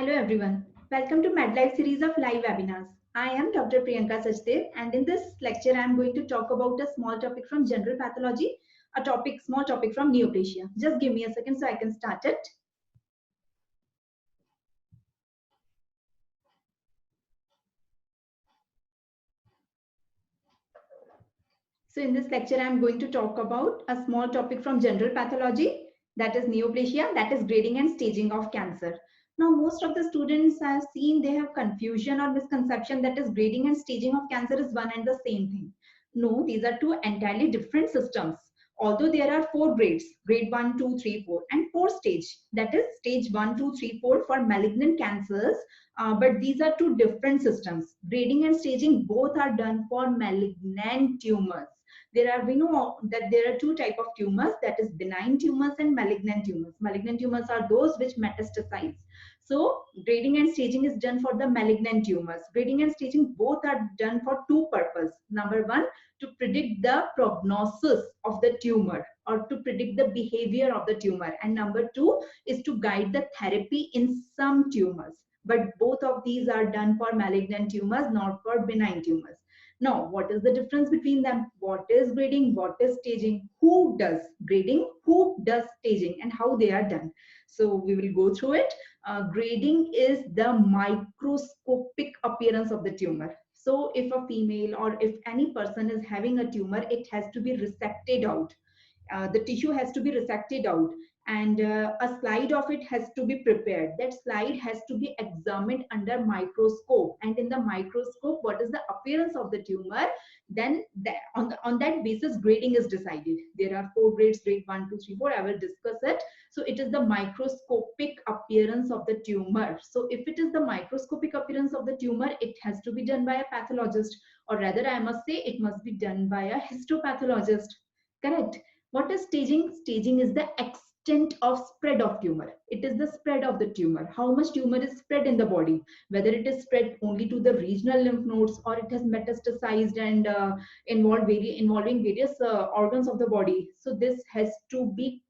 Hello everyone. Welcome to MedLife series of live webinars. I am Dr. Priyanka Sachdev, and in this lecture I am going to talk about a small topic from general pathology, small topic from neoplasia. Just give me a second so I can start it. So in this lecture I am going to talk about a small topic from general pathology, that is neoplasia, that is grading and staging of cancer. Now most of the students I have seen, they have confusion or misconception that is grading and staging of cancer is one and the same thing. No, these are two entirely different systems. Although there are four grades, grade 1, 2, 3, 4 and 4 stage, that is stage 1, 2, 3, 4 for malignant cancers, but these are two different systems. Grading and staging both are done for malignant tumors. We know that there are two type of tumors, that is benign tumors and malignant tumors. Malignant tumors are those which metastasize. So grading and staging is done for the malignant tumors. Grading and staging both are done for two purposes. Number one, to predict the prognosis of the tumor or to predict the behavior of the tumor. And number two is to guide the therapy in some tumors. But both of these are done for malignant tumors, not for benign tumors. Now, what is the difference between them? What is grading? What is staging? Who does grading? Who does staging? And how they are done? So we will go through it. Grading is the microscopic appearance of the tumor. So if a female or if any person is having a tumor, it has to be resected out. The tissue has to be resected out, and a slide of it has to be prepared. That slide has to be examined under microscope, and in the microscope what is the appearance of the tumor, then on that basis grading is decided. There are four grades, grade 1, 2, 3, 4. I will discuss it. So it is the microscopic appearance of the tumor. So if it is the microscopic appearance of the tumor, it has to be done by a pathologist, or rather I must say it must be done by a histopathologist. Correct. What is staging? Staging is the extent of spread of tumor. It is the spread of the tumor. How much tumor is spread in the body? Whether it is spread only to the regional lymph nodes or it has metastasized and involving various organs of the body. So this has to be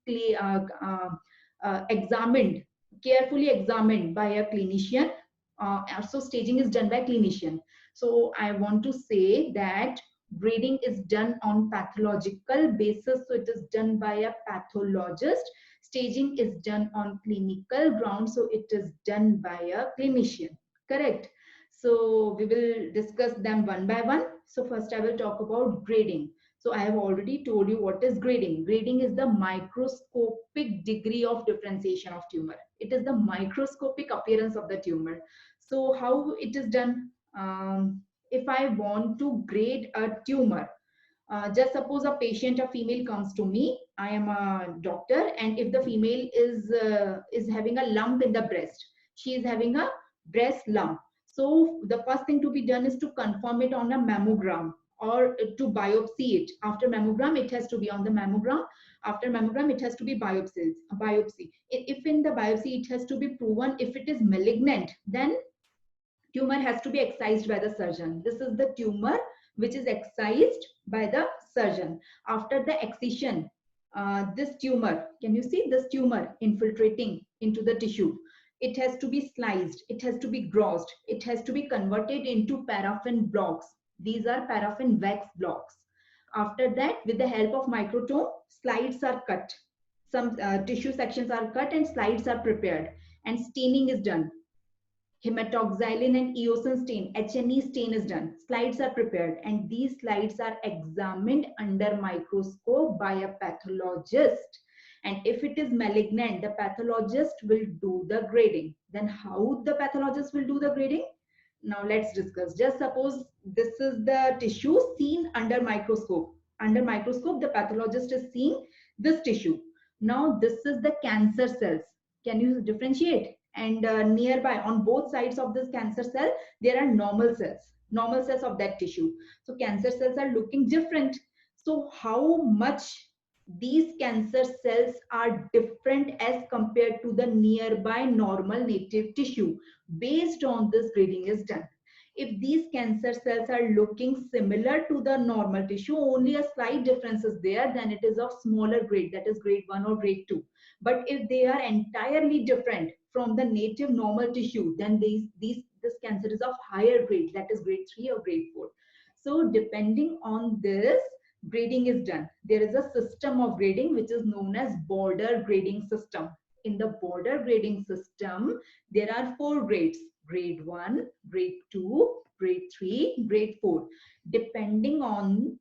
examined, carefully examined by a clinician. So staging is done by clinician. So I want to say that grading is done on pathological basis, so it is done by a pathologist. Staging is done on clinical grounds, so it is done by a clinician. Correct. So we will discuss them one by one. So first I will talk about grading. So I have already told you what is grading. Grading is the microscopic degree of differentiation of tumor. It is the microscopic appearance of the tumor. So how it is done? If I want to grade a tumor, just suppose a patient, a female comes to me. I am a doctor, and if the female is having a lump in the breast, she is having a breast lump. So the first thing to be done is to confirm it on a mammogram or to biopsy it. After mammogram, it has to be on the mammogram. After mammogram, it has to be biopsy. If in the biopsy it has to be proven if it is malignant, then tumor has to be excised by the surgeon. This is the tumor which is excised by the surgeon. After the excision, this tumor, can you see this tumor infiltrating into the tissue? It has to be sliced, it has to be grossed, it has to be converted into paraffin blocks. These are paraffin wax blocks. After that, with the help of microtome, slides are cut. Some tissue sections are cut and slides are prepared, and staining is done. Hematoxylin and eosin stain, HNE stain is done. Slides are prepared, and these slides are examined under microscope by a pathologist. And if it is malignant, the pathologist will do the grading. Then how the pathologist will do the grading? Now let's discuss. Just suppose this is the tissue seen under microscope. Under microscope, the pathologist is seeing this tissue. Now this is the cancer cells. Can you differentiate? And nearby on both sides of this cancer cell, there are normal cells of that tissue. So cancer cells are looking different. So how much these cancer cells are different as compared to the nearby normal native tissue? Based on this, grading is done. If these cancer cells are looking similar to the normal tissue, only a slight difference is there, then it is of smaller grade, that is grade 1 or grade 2. But if they are entirely different, from the native normal tissue, then this cancer is of higher grade, that is grade 3 or grade 4. So depending on this, grading is done. There is a system of grading which is known as border grading system. In the border grading system, there are 4 grades: grade 1, grade 2, grade 3, grade 4, depending on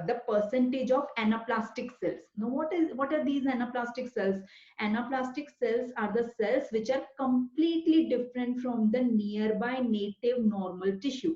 the percentage of anaplastic cells. Now, what are these anaplastic cells? Anaplastic cells are the cells which are completely different from the nearby native normal tissue.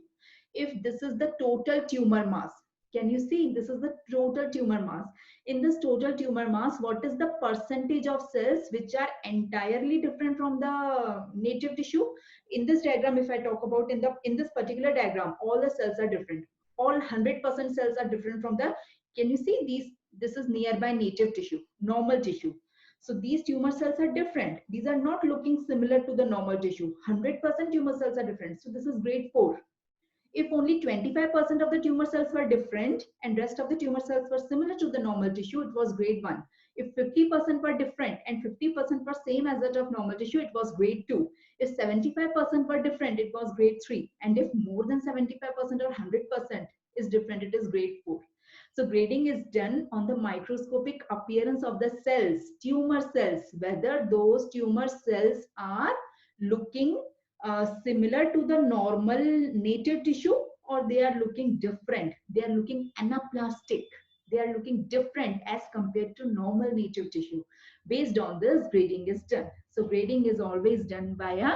If this is the total tumor mass, can you see? This is the total tumor mass. In this total tumor mass, what is the percentage of cells which are entirely different from the native tissue? In this diagram, if I talk about in this particular diagram, all the cells are different. All 100% cells are different from the, can you see these? This is nearby native tissue, normal tissue. So these tumor cells are different. These are not looking similar to the normal tissue. 100% tumor cells are different. So this is grade 4. If only 25% of the tumor cells were different and rest of the tumor cells were similar to the normal tissue, it was grade 1. If 50% were different and 50% were same as that of normal tissue, it was grade 2. If 75% were different, it was grade 3. And if more than 75% or 100% is different, it is grade 4. So grading is done on the microscopic appearance of the cells, tumor cells, whether those tumor cells are looking similar to the normal native tissue or they are looking different. They are looking anaplastic. They are looking different as compared to normal native tissue. Based on this, grading is done. So grading is always done by a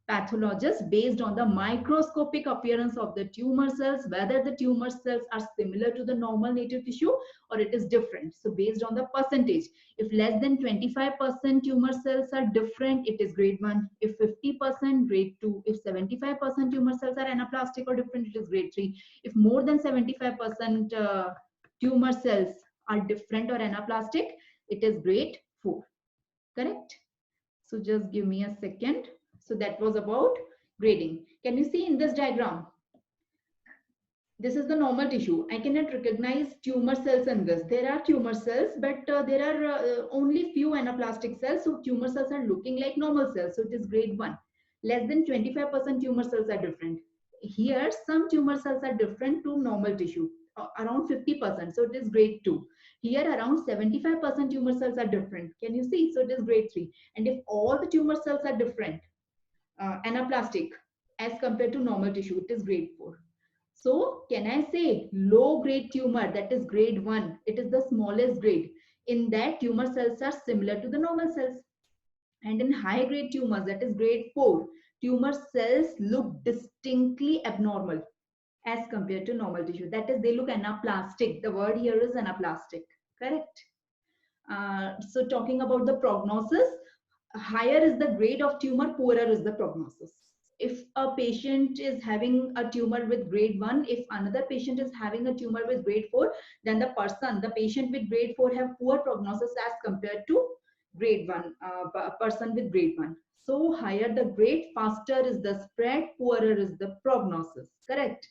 pathologist based on the microscopic appearance of the tumor cells, whether the tumor cells are similar to the normal native tissue or it is different. So based on the percentage, if less than 25% tumor cells are different, it is grade 1. If 50%, grade 2. If 75% tumor cells are anaplastic or different, it is grade 3. If more than 75% tumor cells are different or anaplastic, it is grade 4. Correct? So just give me a second. So that was about grading. Can you see in this diagram? This is the normal tissue. I cannot recognize tumor cells in this. There are tumor cells, but there are only few anaplastic cells. So tumor cells are looking like normal cells. So it is grade 1. Less than 25% tumor cells are different. Here, some tumor cells are different to normal tissue, around 50%. So it is grade 2. Here, around 75% tumor cells are different. Can you see? So it is grade 3. And if all the tumor cells are different, anaplastic as compared to normal tissue, it is grade 4. So can I say low grade tumor, that is grade 1, it is the smallest grade. In that, tumor cells are similar to the normal cells. And in high grade tumors, that is grade 4, tumor cells look distinctly abnormal as compared to normal tissue. That is, they look anaplastic. The word here is anaplastic. Correct? So talking about the prognosis, higher is the grade of tumor, poorer is the prognosis. If a patient is having a tumor with grade 1, if another patient is having a tumor with grade 4, then the patient with grade 4 have poor prognosis as compared to grade 1, person with grade 1. So higher the grade, faster is the spread, poorer is the prognosis. Correct?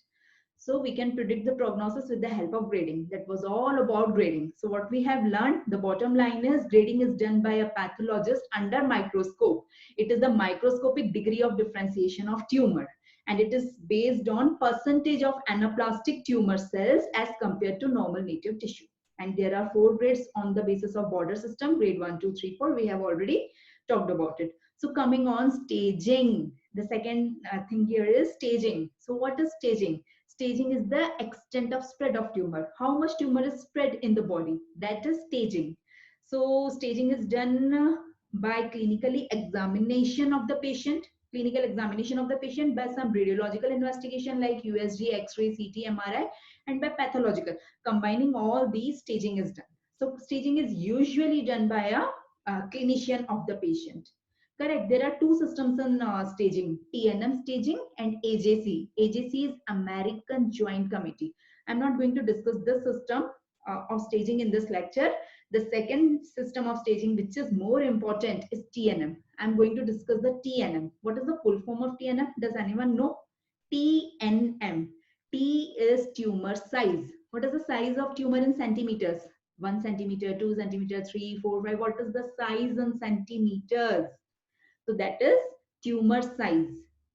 So we can predict the prognosis with the help of grading. That was all about grading. So what we have learned, the bottom line is grading is done by a pathologist under microscope. It is the microscopic degree of differentiation of tumor. And it is based on percentage of anaplastic tumor cells as compared to normal native tissue. And there are 4 grades on the basis of border system, grade 1, 2, 3, 4. We have already talked about it. So coming on staging, the second thing here is staging. So what is staging? Staging is the extent of spread of tumor. How much tumor is spread in the body? That is staging. So staging is done by clinically examination of the patient, clinical examination of the patient by some radiological investigation like USG, X-ray, CT, MRI, and by pathological. Combining all these, staging is done. So staging is usually done by a clinician of the patient. Correct. There are 2 systems in staging, TNM staging and AJC. AJC is American Joint Committee. I'm not going to discuss this system of staging in this lecture. The second system of staging, which is more important, is TNM. I'm going to discuss the TNM. What is the full form of TNM? Does anyone know? TNM. T is tumor size. What is the size of tumor in centimeters? 1 centimeter, 2 centimeter, 3, 4, 5. What is the size in centimeters? So that is tumor size.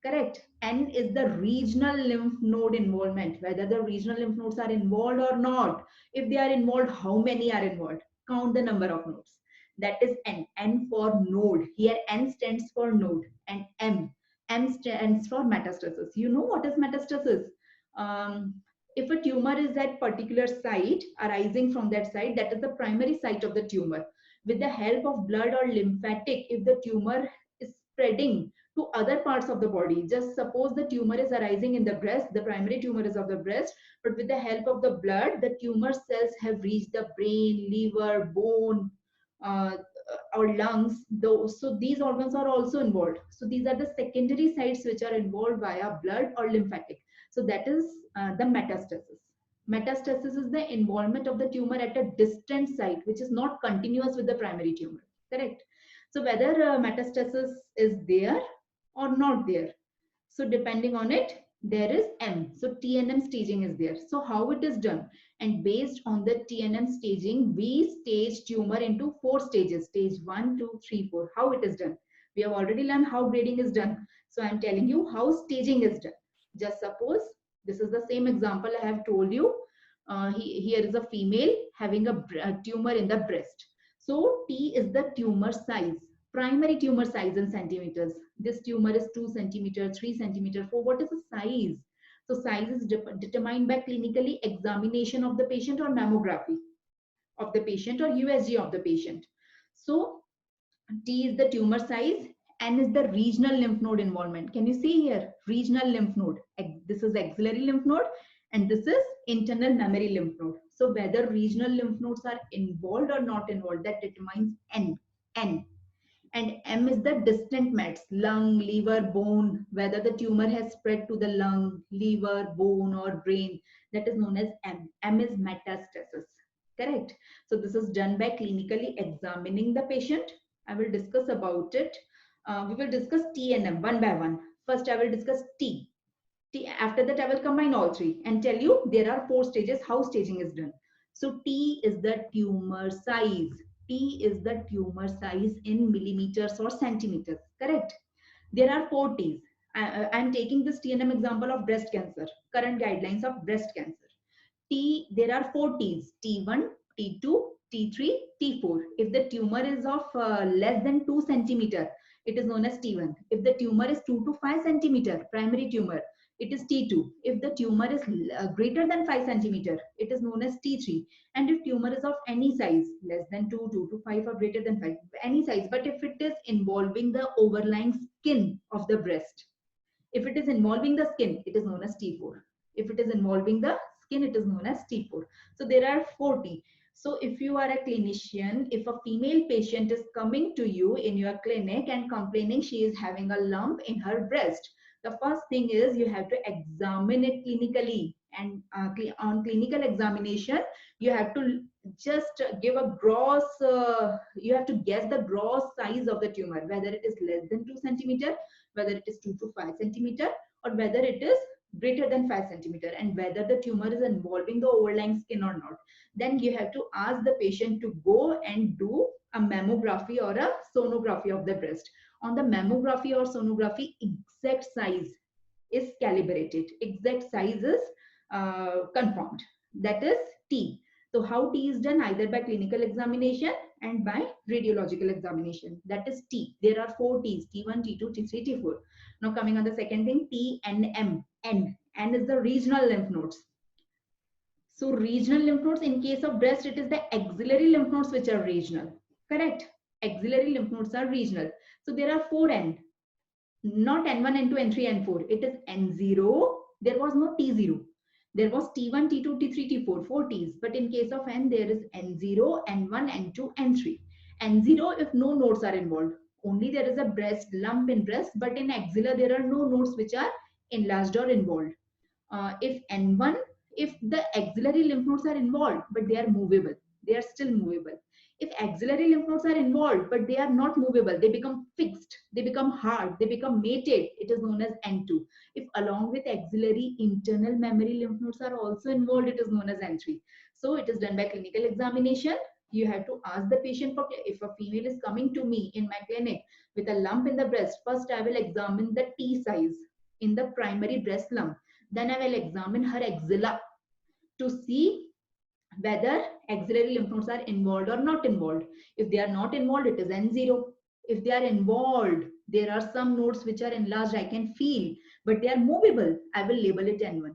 Correct. N is the regional lymph node involvement, whether the regional lymph nodes are involved or not. If they are involved, how many are involved? Count the number of nodes. That is N. N for node. Here N stands for node, and M. M stands for metastasis. You know what is metastasis? Um, if a tumor is at particular site, arising from that site, that is the primary site of the tumor. With the help of blood or lymphatic, if the tumor is spreading to other parts of the body, just suppose the tumor is arising in the breast, the primary tumor is of the breast, but with the help of the blood, the tumor cells have reached the brain, liver, bone, or lungs. So these organs are also involved. So these are the secondary sites which are involved via blood or lymphatic. So that is the metastasis. Metastasis is the involvement of the tumor at a distant site, which is not continuous with the primary tumor. Correct. So whether metastasis is there or not there. So depending on it, there is M. So TNM staging is there. So how it is done? And based on the TNM staging, we stage tumor into 4 stages. Stage 1, 2, 3, 4. How it is done? We have already learned how grading is done. So I'm telling you how staging is done. Just suppose this is the same example I have told you. Here is a female having a tumor in the breast. So T is the tumor size, primary tumor size in centimeters. This tumor is 2 centimeter, 3 centimeter, 4. What is the size? So size is determined by clinically examination of the patient or mammography of the patient or USG of the patient. So T is the tumor size, N is the regional lymph node involvement. Can you see here? Regional lymph node. This is axillary lymph node and this is internal mammary lymph node. So whether regional lymph nodes are involved or not involved, that determines N. N. And M is the distant mets, lung, liver, bone, whether the tumor has spread to the lung, liver, bone, or brain. That is known as M. M is metastasis. Correct. So this is done by clinically examining the patient. I will discuss about it. We will discuss T and M one by one. First, I will discuss T. T. After that, I will combine all three and tell you there are 4 stages, how staging is done. So T is the tumor size. T is the tumor size in millimeters or centimeters. Correct. There are 4 T's. I am taking this TNM example of breast cancer, current guidelines of breast cancer. T, there are 4 T's, T1, T2, T3, T4. If the tumor is of less than 2 centimeter, it is known as T1. If the tumor is 2 to 5 centimeter, primary tumor, it is T2. If the tumor is greater than 5 centimeter, it is known as T3. And if tumor is of any size, less than 2, 2 to 5 or greater than 5, any size, but if it is involving the overlying skin of the breast, if it is involving the skin, it is known as T4. If it is involving the skin, it is known as T4. So there are 4 T. So if you are a clinician, if a female patient is coming to you in your clinic and complaining she is having a lump in her breast, the first thing is you have to examine it clinically. And on clinical examination, you have to just give a gross, you have to guess the gross size of the tumor, whether it is less than 2 centimeter, whether it is 2 to 5 centimeter, or whether it is greater than 5 centimeter, and whether the tumor is involving the overlying skin or not. Then you have to ask the patient to go and do a mammography or a sonography of the breast. On the mammography or sonography, exact size is calibrated, exact size is confirmed. That is T. So how T is done? Either by clinical examination and by radiological examination. That is T. There are 4 T's, T1, T2, T3, T4. Now coming on the second thing, T and M. N. N is the regional lymph nodes. So regional lymph nodes, in case of breast, it is the axillary lymph nodes which are regional. Correct? Axillary lymph nodes are regional. So there are 4 N. Not N1, N2, N3, N4. It is N0. There was no T0. There was T1, T2, T3, T4, 4 T's. But in case of N, there is N0, N1, N2, N3. N0 if no nodes are involved. Only there is a breast lump in breast, but in axilla there are no nodes which are enlarged or involved. If N1, if the axillary lymph nodes are involved, but they are movable, they are still movable. If axillary lymph nodes are involved, but they are not movable, they become fixed, they become hard, they become mated, it is known as N2. If along with axillary internal mammary lymph nodes are also involved, it is known as N3. So it is done by clinical examination. You have to ask the patient for, if a female is coming to me in my clinic with a lump in the breast, first I will examine the T size in the primary breast lump. Then I will examine her axilla to see whether axillary lymph nodes are involved or not involved. If they are not involved, it is N0. If they are involved, there are some nodes which are enlarged, I can feel, but they are movable, I will label it N1.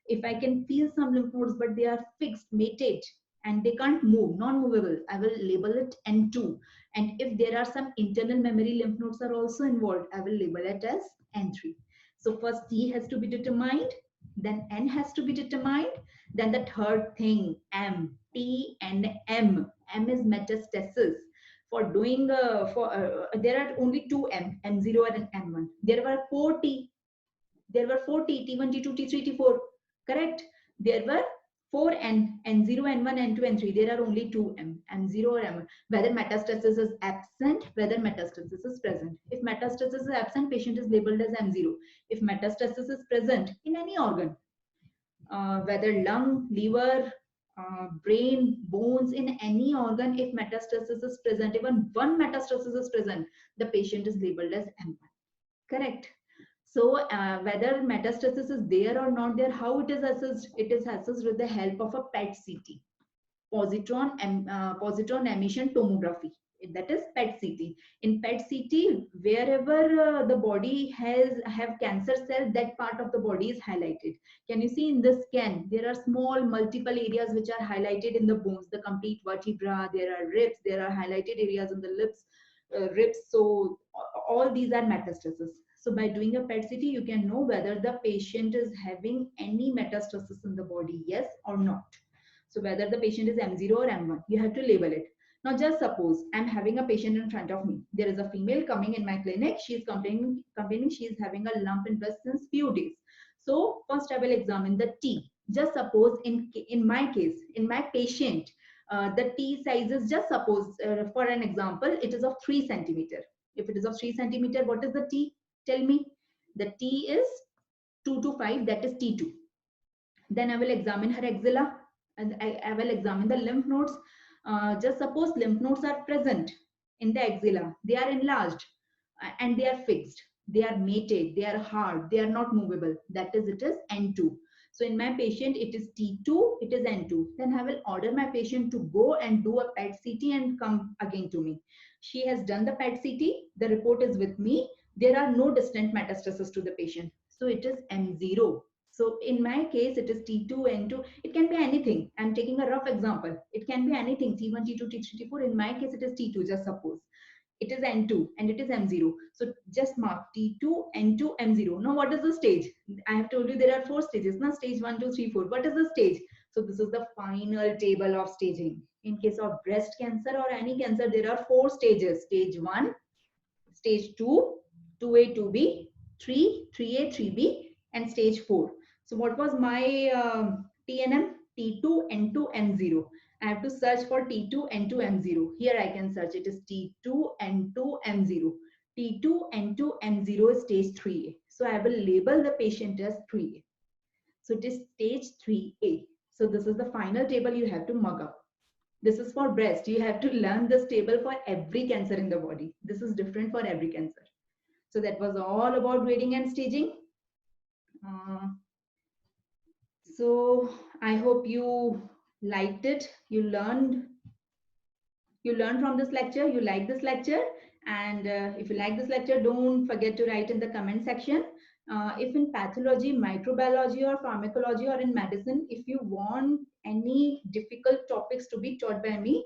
If I can feel some lymph nodes, but they are fixed, mated, and they can't move, non-movable, I will label it N2. And if there are some internal memory lymph nodes are also involved, I will label it as N3. So first T has to be determined, then N has to be determined, then the third thing, M, T and M. M is metastasis. For doing, there are only two M, M0 and M1. There were four T. There were four T, T1, T2, T3, T4. Correct? There were four N, N0, N1, N2, N3. There are only two M, M0 or M1. Whether metastasis is absent, whether metastasis is present. If metastasis is absent, patient is labeled as M0. If metastasis is present in any organ, whether lung, liver, brain, bones, in any organ, if metastasis is present, even one metastasis is present, the patient is labeled as M1. Correct? So whether metastasis is there or not there, how it is assessed? It is assessed with the help of a PET-CT, positron emission tomography. That is PET-CT. In PET-CT, wherever the body have cancer cell, that part of the body is highlighted. Can you see in the scan? There are small multiple areas which are highlighted in the bones, the complete vertebra. There are ribs. There are highlighted areas on the lips, ribs. So all these are metastasis. So by doing a PET-CT, you can know whether the patient is having any metastasis in the body, yes or not. So whether the patient is M0 or M1, you have to label it. Now just suppose I'm having a patient in front of me. There is a female coming in my clinic. She is complaining she is having a lump in breast since few days. So first I will examine the T. Just suppose in my case, in my patient, the T size is, just suppose for an example, it is of 3 centimeter. If it is of 3 centimeter, what is the T? Tell me. The T is 2 to 5, that is T2. Then I will examine her axilla and I will examine the lymph nodes. Just suppose lymph nodes are present in the axilla. They are enlarged and they are fixed. They are mated. They are hard. They are not movable. That is, it is N2. So in my patient, it is T2, it is N2. Then I will order my patient to go and do a PET-CT and come again to me. She has done the PET-CT. The report is with me. There are no distant metastasis to the patient. So it is M0. So in my case, it is T2, N2. It can be anything. I'm taking a rough example. It can be anything, T1, T2, T3, T4. In my case, it is T2, just suppose. It is N2 and it is M0. So just mark T2, N2, M0. Now what is the stage? I have told you there are 4 stages. Now stage 1, 2, 3, 4. What is the stage? So this is the final table of staging. In case of breast cancer or any cancer, there are 4 stages. Stage 1, stage 2, 2A, 2B, 3, 3A, 3B, and stage 4. So what was my TNM? T2, N2, M0. I have to search for T2, N2, M0. Here I can search. It is T2, N2, M0. T2, N2, M0 is stage 3A. So I will label the patient as 3A. So it is stage 3A. So this is the final table you have to mug up. This is for breast. You have to learn this table for every cancer in the body. This is different for every cancer. So that was all about grading and staging. So I hope you liked it. You learned from this lecture. You like this lecture. And if you like this lecture, don't forget to write in the comment section. If in pathology, microbiology, or pharmacology, or in medicine, if you want any difficult topics to be taught by me,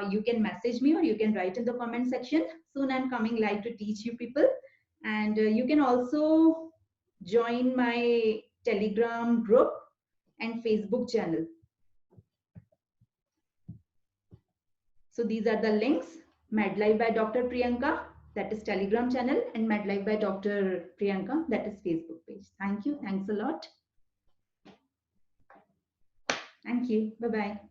you can message me or you can write in the comment section. Soon I'm coming live to teach you people. And you can also join my Telegram group and Facebook channel. So these are the links: MedLife by Dr. Priyanka, that is Telegram channel, and MedLife by Dr. Priyanka, that is Facebook page. Thank you. Thanks a lot. Thank you. Bye-bye.